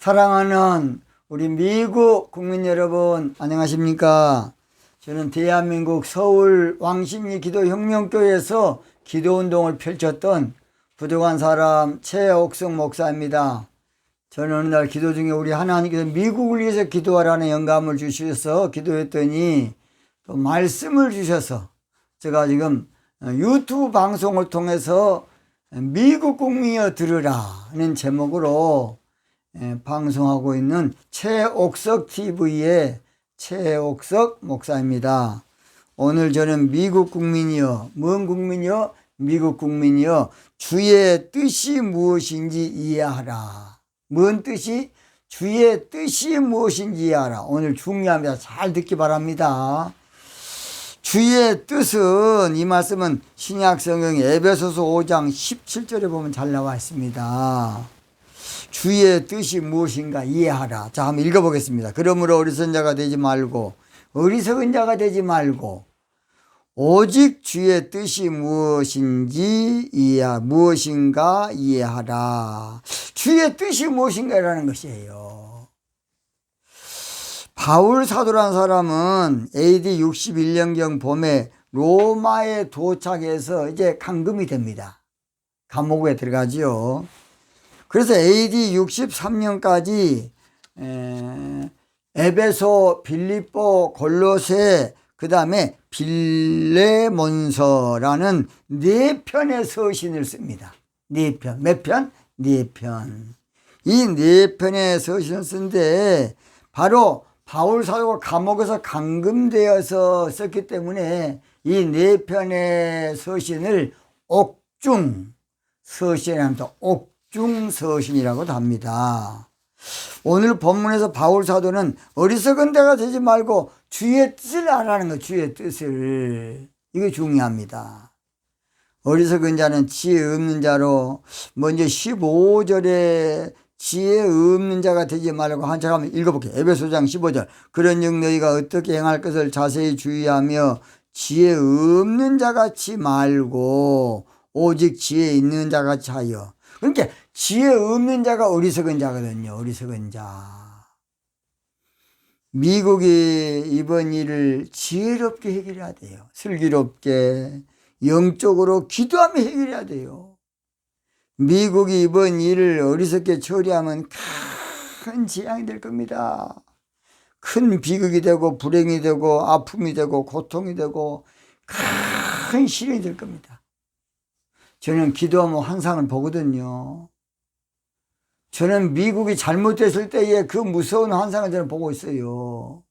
사랑하는 우리 미국 국민 여러분, 안녕하십니까? 저는 대한민국 서울 왕십리 기도혁명교회에서 기도운동을 펼쳤던 부족한 사람 최옥성 목사입니다. 저는 어느 날 기도 중에 우리 하나님께서 미국을 위해서 기도하라는 영감을 주셔서 기도했더니 또 말씀을 주셔서 제가 지금 유튜브 방송을 통해서 미국 국민여 들으라는 제목으로 방송하고 있는 최옥석 TV의 최옥석 목사입니다. 오늘 저는 미국 국민이여, 뭔 국민이여? 미국 국민이여, 주의 뜻이 무엇인지 이해하라. 뭔 뜻이? 주의 뜻이 무엇인지 이해하라. 오늘 중요합니다. 잘 듣기 바랍니다. 주의 뜻은, 이 말씀은 신약성경 에베소서 5장 17절에 보면 잘 나와 있습니다. 주의 뜻이 무엇인가 이해하라. 자, 한번 읽어보겠습니다. 그러므로 어리석은 자가 되지 말고, 오직 주의 뜻이 무엇인가 이해하라. 주의 뜻이 무엇인가라는 것이에요. 바울 사도라는 사람은 AD 61년경 봄에 로마에 도착해서 이제 감금이 됩니다. 감옥에 들어가지요. 그래서 AD 63년까지 에베소, 빌립보, 골로새, 그 다음에 빌레몬서라는 4편의 서신을 씁니다. 4편. 몇 편? 4편. 이 4편의 서신을 쓴데 바로 바울 사도가 감옥에서 감금되어서 썼기 때문에 이 4편의 서신을 옥중 서신이랍니다. 옥중 서신이라고도 합니다. 오늘 본문에서 바울 사도는 어리석은 자가 되지 말고 주의 뜻을 알아라는 거예요. 주의 뜻을. 이거 중요합니다. 어리석은 자는 지혜 없는 자로, 먼저 15절에 지혜 없는 자가 되지 말고 한번 읽어볼게요. 에베소장 15절. 그런즉 너희가 어떻게 행할 것을 자세히 주의하며 지혜 없는 자같이 말고 오직 지혜 있는 자같이 하여. 그러니까 지혜 없는 자가 어리석은 자거든요. 어리석은 자. 미국이 이번 일을 지혜롭게 해결해야 돼요. 슬기롭게 영적으로 기도하며 해결해야 돼요. 미국이 이번 일을 어리석게 처리하면 큰 재앙이 될 겁니다. 큰 비극이 되고 불행이 되고 아픔이 되고 고통이 되고 큰 시련이 될 겁니다. 저는 기도하면 환상을 보거든요. 저는 미국이 잘못됐을 때의 그 무서운 환상을 저는 보고 있어요.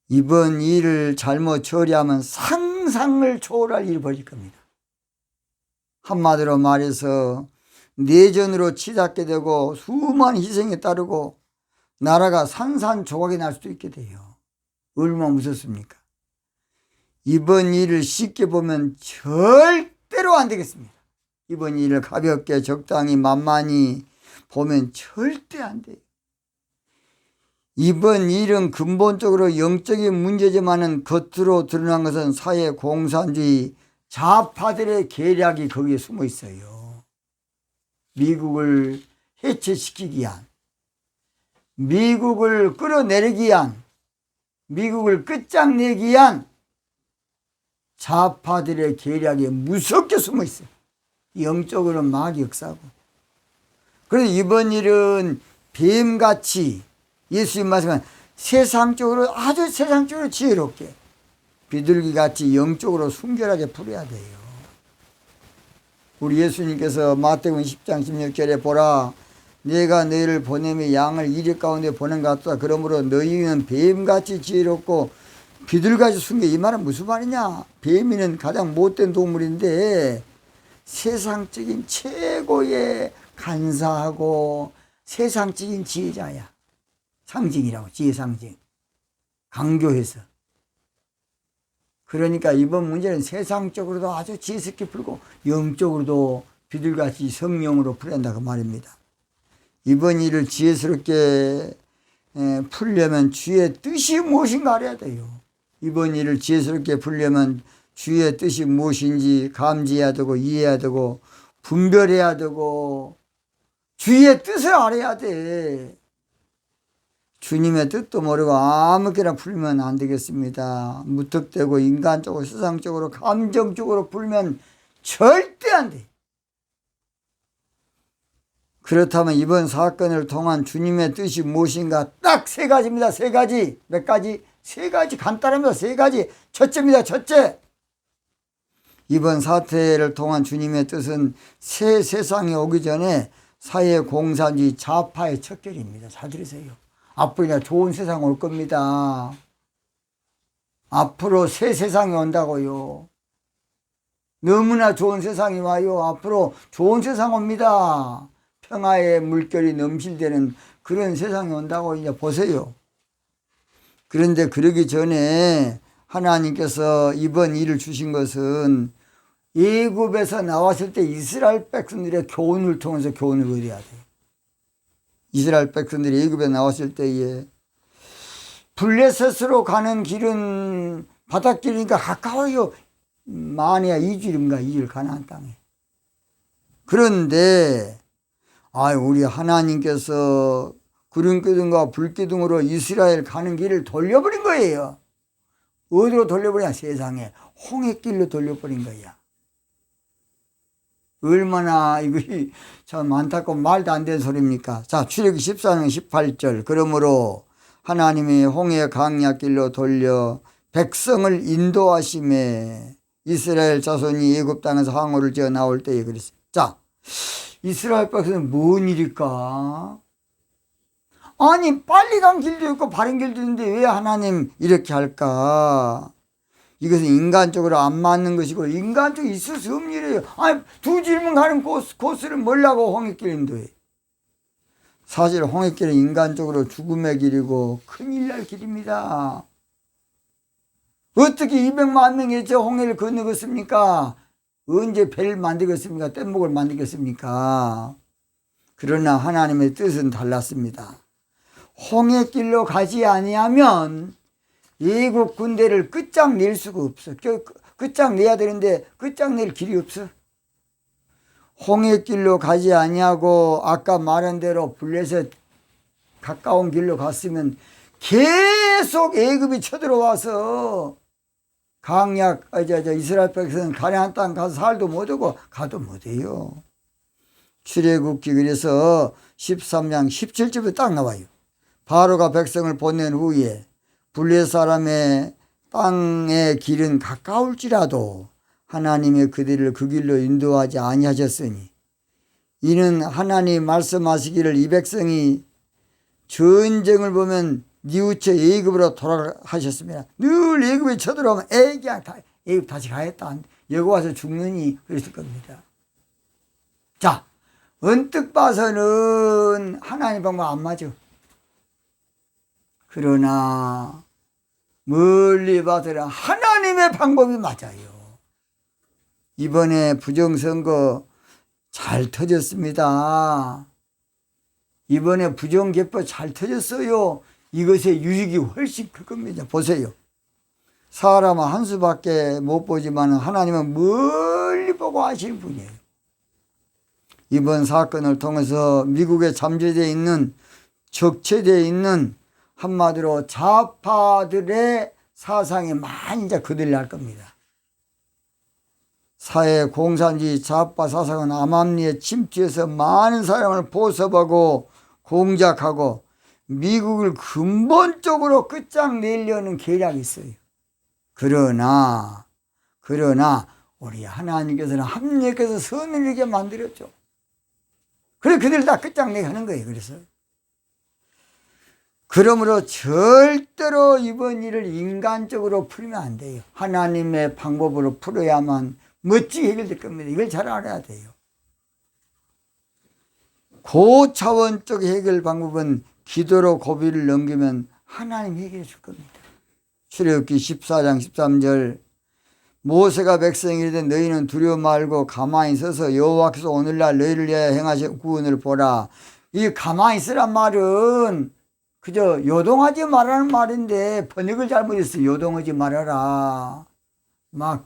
이번 일을 잘못 처리하면 상상을 초월할 일이 벌어질 겁니다. 한마디로 말해서 내전으로 치닫게 되고 수많은 희생에 따르고 나라가 산산조각이 날 수도 있게 돼요. 얼마나 무섭습니까? 이번 일을 쉽게 보면 절대로 안 되겠습니다. 이번 일을 가볍게 적당히 만만히 보면 절대 안 돼요. 이번 일은 근본적으로 영적인 문제지만은 겉으로 드러난 것은 사회 공산주의 좌파들의 계략이 거기에 숨어 있어요. 미국을 해체시키기 위한, 미국을 끌어내리기 위한, 미국을 끝장내기 위한 좌파들의 계략이 무섭게 숨어 있어요. 영적으로는 막 역사고. 그래서 이번 일은 뱀같이 예수님 말씀은 아주 세상적으로 지혜롭게 비둘기같이 영적으로 순결하게 풀어야 돼요. 우리 예수님께서 마태복음 10장 16절에 보라, 내가 너희를 보내며 양을 이리 가운데 보낸 것 같다. 그러므로 너희는 뱀같이 지혜롭고 비둘기같이 순결. 이 말은 무슨 말이냐? 뱀이는 가장 못된 동물인데 세상적인 최고의 간사하고 세상적인 지혜자야. 상징이라고, 지혜 상징. 강조해서. 그러니까 이번 문제는 세상적으로도 아주 지혜스럽게 풀고 영적으로도 비둘기같이 성령으로 풀어야 한다 그 말입니다. 이번 일을 지혜스럽게 풀려면 주의 뜻이 무엇인가 알아야 돼요. 이번 일을 지혜스럽게 풀려면 주의 뜻이 무엇인지 감지해야 되고 이해해야 되고 분별해야 되고 주의 뜻을 알아야 돼. 주님의 뜻도 모르고 아무렇게나 풀면 안 되겠습니다. 무턱대고 인간적으로 세상적으로 감정적으로 풀면 절대 안 돼. 그렇다면 이번 사건을 통한 주님의 뜻이 무엇인가? 딱 세 가지입니다. 세 가지. 몇 가지? 세 가지. 간단합니다. 세 가지. 첫째입니다. 첫째. 이번 사태를 통한 주님의 뜻은 새 세상이 오기 전에 사회 공산주의 좌파의 척결입니다. 잘 들으세요. 앞으로 좋은 세상 올 겁니다. 앞으로 새 세상이 온다고요. 너무나 좋은 세상이 와요. 앞으로 좋은 세상 옵니다. 평화의 물결이 넘실대는 그런 세상이 온다고 이제 보세요. 그런데 그러기 전에 하나님께서 이번 일을 주신 것은 애굽에서 나왔을 때 이스라엘 백성들의 교훈을 통해서 교훈을 얻어야 돼요. 이스라엘 백성들이 애굽에 나왔을 때에 블레셋으로 가는 길은 바닷길이니까 가까워요. 마니아 2주인가 2일 가나안 땅에. 그런데 우리 하나님께서 구름기둥과 불기둥으로 이스라엘 가는 길을 돌려버린 거예요. 어디로 돌려버리냐? 세상에 홍해길로 돌려버린 거야. 얼마나 이것이 참 안타깝고 말도 안 되는 소리입니까? 자, 출애굽기 14장 18절. 그러므로 하나님이 홍해 강약길로 돌려 백성을 인도하심에 이스라엘 자손이 애굽 땅에서 항우를 지어 나올 때에 그랬어요. 자, 이스라엘 백성은 뭔 일일까? 아니 빨리 간 길도 있고 바른 길도 있는데 왜 하나님 이렇게 할까? 이것은 인간적으로 안 맞는 것이고 인간적으로 있을 수 없는 일이에요. 아니 두 질문 가는 코스를 몰라고 홍해길 인도해. 사실 홍해길은 인간적으로 죽음의 길이고 큰일 날 길입니다. 어떻게 200만 명이 저 홍해를 건너겠습니까? 언제 배를 만들겠습니까? 뗏목을 만들겠습니까? 그러나 하나님의 뜻은 달랐습니다. 홍해길로 가지 아니하면 애국 군대를 끝장낼 수가 없어. 끝장내야 되는데 끝장낼 길이 없어. 홍해길로 가지 아니하고 아까 말한 대로 블레셋 가까운 길로 갔으면 계속 애굽이 쳐들어와서 강약 이스라엘 백성은 가나안 땅 가서 살도 못하고 가도 못해요. 출애굽기 그래서 13장 17절에 딱 나와요. 바로가 백성을 보낸 후에 블레셋 사람의 땅의 길은 가까울지라도 하나님의 그들을 그 길로 인도하지 아니하셨으니 이는 하나님 말씀하시기를 이 백성이 전쟁을 보면 뉘우쳐 애굽으로 돌아가셨습니다. 늘 애굽에 쳐들어오면 그냥 다 애굽 다시 가겠다. 여기 와서 죽느니 그랬을 겁니다. 자, 언뜻 봐서는 하나님 방법 안 맞아. 그러나 멀리 봐서는 하나님의 방법이 맞아요. 이번에 부정선거 잘 터졌습니다. 이번에 부정개표 잘 터졌어요. 이것의 유익이 훨씬 클 겁니다. 보세요. 사람은 한 수밖에 못 보지만 하나님은 멀리 보고 아시는 분이에요. 이번 사건을 통해서 미국에 잠재되어 있는 적체되어 있는 한마디로 좌파들의 사상이 많이 이제 거들날 겁니다. 사회 공산주의 좌파 사상은 암암리에 침투해서 많은 사람을 보섭하고 공작하고 미국을 근본적으로 끝장내려는 계략이 있어요. 그러나 우리 하나님께서는 합력해서 선을 이렇게 만들었죠. 그래 그들 다 끝장내게 하는 거예요. 그러므로 절대로 이번 일을 인간적으로 풀면 안 돼요. 하나님의 방법으로 풀어야만 멋지게 해결될 겁니다. 이걸 잘 알아야 돼요. 고차원적 해결 방법은 기도로 고비를 넘기면 하나님 해결해 줄 겁니다. 출애굽기 14장 13절 모세가 백성이 이르되 너희는 두려워 말고 가만히 서서 여호와께서 오늘날 너희를 위하여 행하실 구원을 보라. 이 가만히 있으란 말은 그저 요동하지 말라는 말인데 번역을 잘못했어요. 요동하지 말아라. 막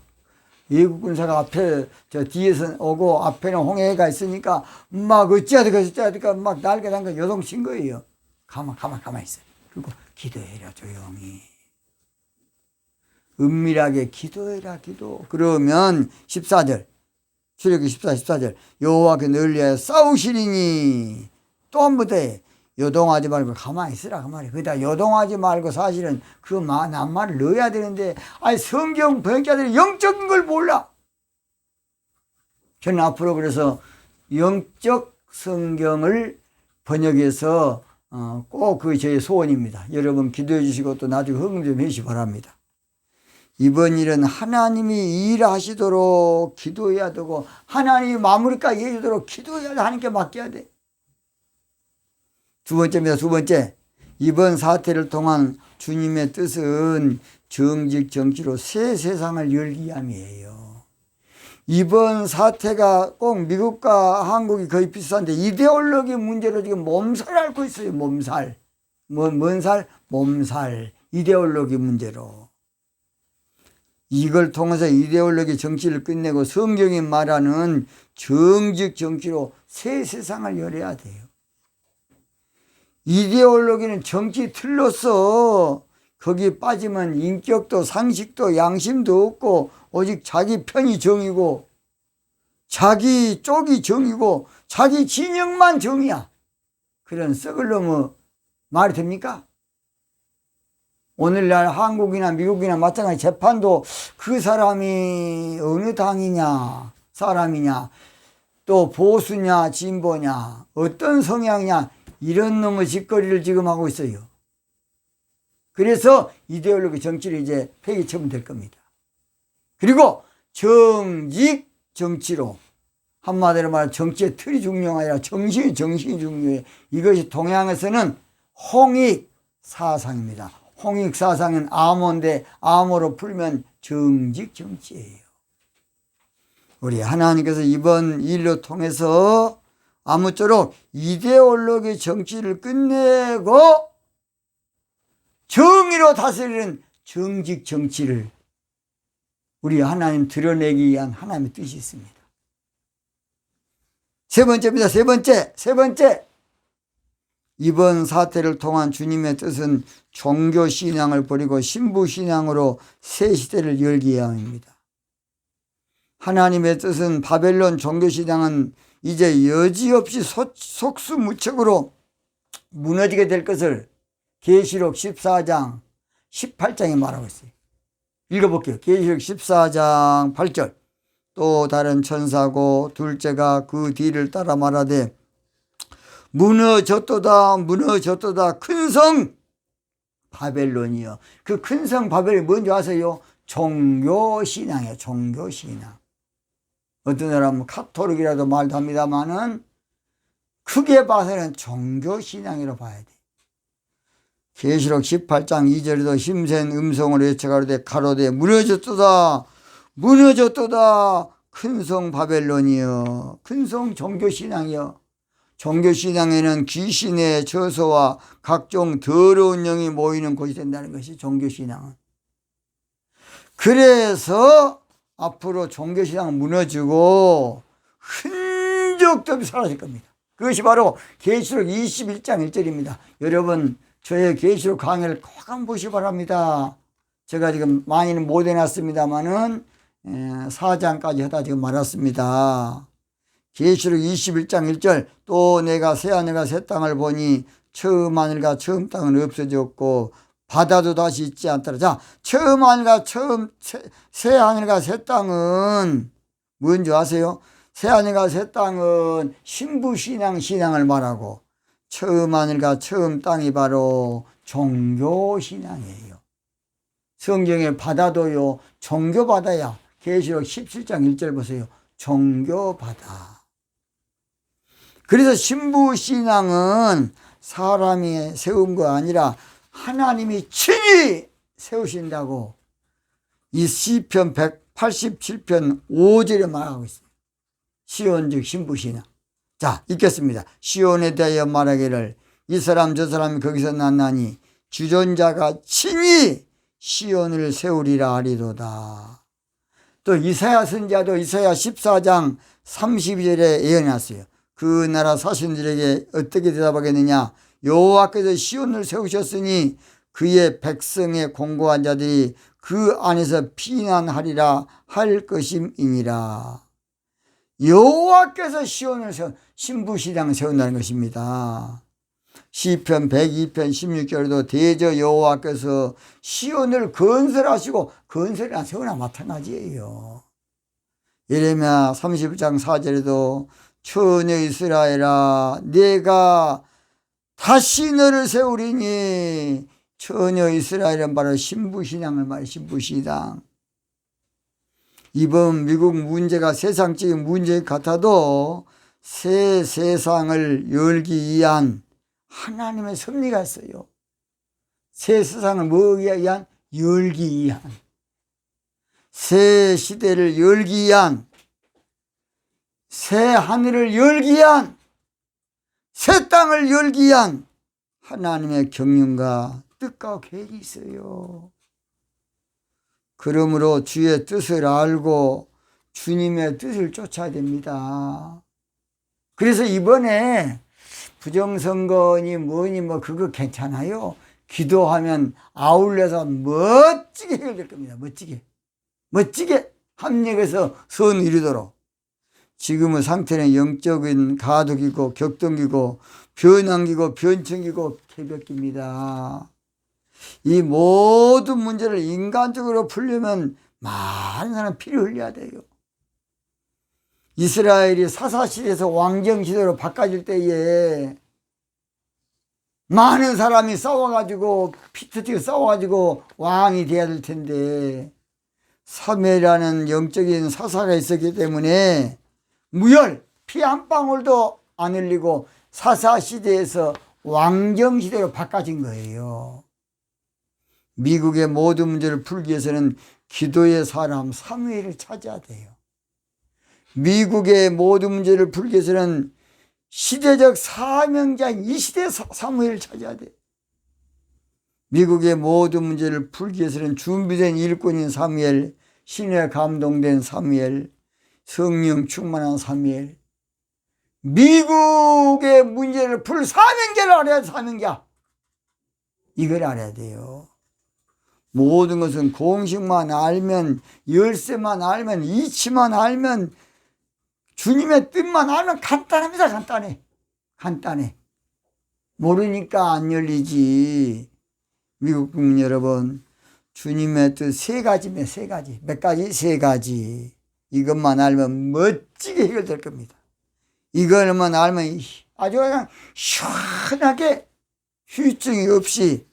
외국 군사가 앞에 저 뒤에서 오고 앞에는 홍해가 있으니까 막 어찌하든가 막 날개당겨 요동친 거예요. 가만히 있어요. 그리고 기도해라 조용히. 은밀하게 기도해라 기도. 그러면 14절 출애굽기 14절 여호와께 널리 하여 싸우시리니 또 한 번 더 해. 요동하지 말고 가만히 있으라 그 말이에요. 거기다 요동하지 말고 사실은 그 낱말을 넣어야 되는데 아니 성경 번역자들이 영적인 걸 몰라. 저는 앞으로 그래서 영적 성경을 번역해서 꼭 그게 저의 소원입니다. 여러분 기도해 주시고 또 나중에 헌금 좀 해주시기 바랍니다. 이번 일은 하나님이 일하시도록 기도해야 되고 하나님이 마무리까지 해주도록 기도해야 돼. 하나님께 맡겨야 돼. 두 번째입니다. 두 번째, 이번 사태를 통한 주님의 뜻은 정직 정치로 새 세상을 열기 위함이에요. 이번 사태가 꼭 미국과 한국이 거의 비슷한데 이데올로기 문제로 지금 몸살 앓고 있어요. 몸살. 뭔 살? 몸살. 이데올로기 문제로. 이걸 통해서 이데올로기 정치를 끝내고 성경이 말하는 정직 정치로 새 세상을 열어야 돼요. 이데올로기는 정치 틀로서 거기 빠지면 인격도 상식도 양심도 없고 오직 자기 편이 정이고 자기 쪽이 정이고 자기 진영만 정이야. 그런 썩을 놈의 말이 됩니까? 오늘날 한국이나 미국이나 마찬가지 재판도 그 사람이 어느 당이냐 사람이냐 또 보수냐 진보냐 어떤 성향이냐 이런 놈의 짓거리를 지금 하고 있어요. 그래서 이데올로기 정치를 이제 폐기 처분될 겁니다. 그리고 정직 정치로 한마디로 말하면 정치의 틀이 중요한 아니라 정신이 중요해. 이것이 동양에서는 홍익 사상입니다. 홍익 사상은 암호인데 암호로 풀면 정직 정치예요. 우리 하나님께서 이번 일로 통해서 아무쪼록 이데올로기 정치를 끝내고 정의로 다스리는 정직 정치를 우리 하나님 드러내기 위한 하나님의 뜻이 있습니다. 세 번째입니다. 세 번째. 이번 사태를 통한 주님의 뜻은 종교 신앙을 버리고 신부 신앙으로 새 시대를 열기 위함입니다. 하나님의 뜻은 바벨론 종교 신앙은 이제 여지없이 속수무책으로 무너지게 될 것을 계시록 14장 18장에 말하고 있어요. 읽어볼게요. 계시록 14장 8절 또 다른 천사고 둘째가 그 뒤를 따라 말하되 무너졌도다 큰 성 바벨론이요. 그 큰 성 바벨론이 뭔지 아세요? 종교신앙이에요. 종교신앙. 어떤 사람은 카톨릭이라도 말도 합니다만은 크게 봐서는 종교신앙이라고 봐야 돼. 계시록 18장 2절에도 힘센 음성으로 외쳐가로되 가로되 무너졌도다 큰 성 바벨론이여. 큰 성 종교신앙이여. 종교신앙에는 귀신의 저소와 각종 더러운 영이 모이는 곳이 된다는 것이 종교신앙은. 그래서 앞으로 종교신앙은 무너지고 흔적도 없이 사라질 겁니다. 그것이 바로 계시록 21장 1절입니다. 여러분 저의 계시록 강의를 꼭 한번 보시기 바랍니다. 제가 지금 많이는 못 해놨습니다만은 4장까지 하다 지금 말았습니다. 계시록 21장 1절 또 내가 새하늘과 새 땅을 보니 처음 하늘과 처음 땅은 없어졌고 바다도 다시 있지 않더라. 자, 처음 하늘과 새 하늘과 새 땅은 뭔지 아세요? 새 하늘과 새 땅은 신부신앙을 말하고 처음 하늘과 처음 땅이 바로 종교신앙이에요. 성경의 바다도요 종교바다야. 계시록 17장 1절 보세요. 종교바다. 그래서 신부신앙은 사람이 세운 거 아니라 하나님이 친히 세우신다고 이 시편 187편 5절에 말하고 있습니다. 시온 즉 신부신앙. 자, 읽겠습니다. 시온에 대하여 말하기를 이 사람 저 사람이 거기서 났나니 주존자가 친히 시온을 세우리라 하리도다. 또 이사야 선지자도 이사야 14장 32절에 예언했어요. 그 나라 사신들에게 어떻게 대답하겠느냐. 여호와께서 시온을 세우셨으니 그의 백성의 공고한 자들이 그 안에서 피난하리라 할 것임이니라. 여호와께서 시온을 신부시장 세운다는 것입니다. 시편 102편 16절에도 대저 여호와께서 시온을 건설하시고, 건설이나 세우나 마찬가지예요. 예레미야 30장 4절에도 처녀 이스라엘아 내가 다시 너를 세우리니, 처녀 이스라엘은 바로 신부신앙을 말해. 신부신앙. 이번 미국 문제가 세상적인 문제 같아도 새 세상을 열기 위한 하나님의 섭리가 있어요. 새 세상을 뭐기 위한? 열기 위한. 새 시대를 열기 위한, 새 하늘을 열기 위한, 새 땅을 열기 위한 하나님의 경륜과 뜻과 계획이 있어요. 그러므로 주의 뜻을 알고 주님의 뜻을 쫓아야 됩니다. 그래서 이번에 부정선거니 뭐니 뭐 그거 괜찮아요. 기도하면 아울러서 멋지게 해결될 겁니다. 멋지게 합력해서 선 이루도록. 지금의 상태는 영적인 가독이고 격동기고 변환기고 변청기고 개벽기입니다. 이 모든 문제를 인간적으로 풀려면 많은 사람 피를 흘려야 돼요. 이스라엘이 사사시대에서 왕정시대로 바꿔질 때에 많은 사람이 싸워가지고 피터지게 싸워가지고 왕이 돼야 될 텐데, 사무엘이라는 영적인 사사가 있었기 때문에 무혈 피 한 방울도 안 흘리고 사사시대에서 왕정시대로 바꿔진 거예요. 미국의 모든 문제를 풀기 위해서는 기도의 사람 사무엘을 찾아야 돼요. 미국의 모든 문제를 풀기 위해서는 시대적 사명자인 이 시대 사무엘을 찾아야 돼요. 미국의 모든 문제를 풀기 위해서는 준비된 일꾼인 사무엘, 신에 감동된 사무엘, 성령 충만한 사무엘, 미국의 문제를 풀 사명자를 알아야 돼. 사명자. 이걸 알아야 돼요. 모든 것은 공식만 알면, 열쇠만 알면, 이치만 알면, 주님의 뜻만 알면 간단합니다. 간단해. 모르니까 안 열리지. 미국 국민 여러분, 주님의 뜻 세 가지면 세 가지. 몇 가지? 세 가지. 이것만 알면 멋지게 해결될 겁니다. 이것만 알면 아주 그냥 시원하게 후유증이 없이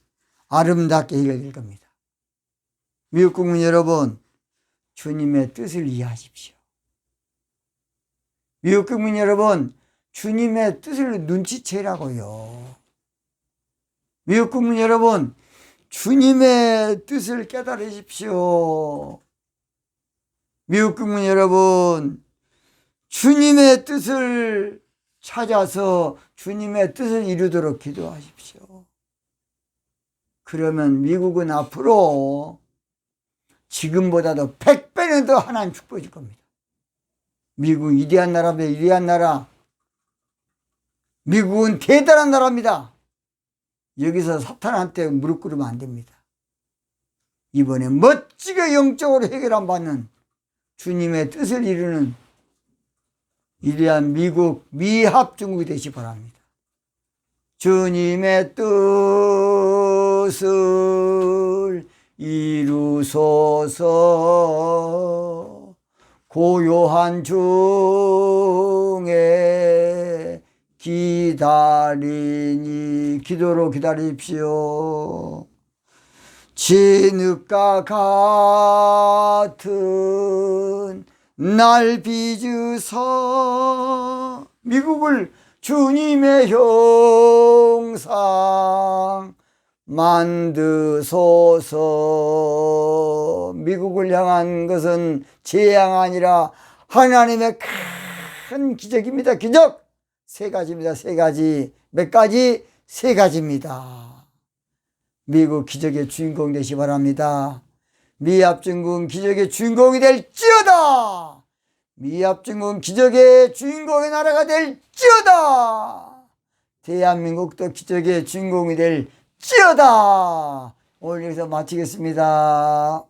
아름답게 해결될 겁니다. 미국 국민 여러분, 주님의 뜻을 이해하십시오. 미국 국민 여러분, 주님의 뜻을 눈치채라고요. 미국 국민 여러분, 주님의 뜻을 깨달으십시오. 미국 국민 여러분, 주님의 뜻을 찾아서 주님의 뜻을 이루도록 기도하십시오. 그러면 미국은 앞으로 지금보다도 100배는 더 하나님 축복해 줄 겁니다. 미국 위대한 나라입니다. 위대한 나라. 미국은 대단한 나라입니다. 여기서 사탄한테 무릎 꿇으면 안 됩니다. 이번에 멋지게 영적으로 해결 받는 주님의 뜻을 이루는 위대한 미국 미합중국이 되시 바랍니다. 주님의 뜻을 이루소서. 고요한 중에 기다리니, 기도로 기다리십시오. 진흙과 같은 날 빚으사 미국을 주님의 형상 만드소서. 미국을 향한 것은 재앙 아니라 하나님의 큰 기적입니다. 기적! 세 가지입니다. 세 가지. 몇 가지? 세 가지입니다. 미국 기적의 주인공 되시 바랍니다. 미합중국 기적의 주인공이 될지어다. 미합중국 기적의 주인공의 나라가 될지어다. 대한민국도 기적의 주인공이 될지어다. 오늘 여기서 마치겠습니다.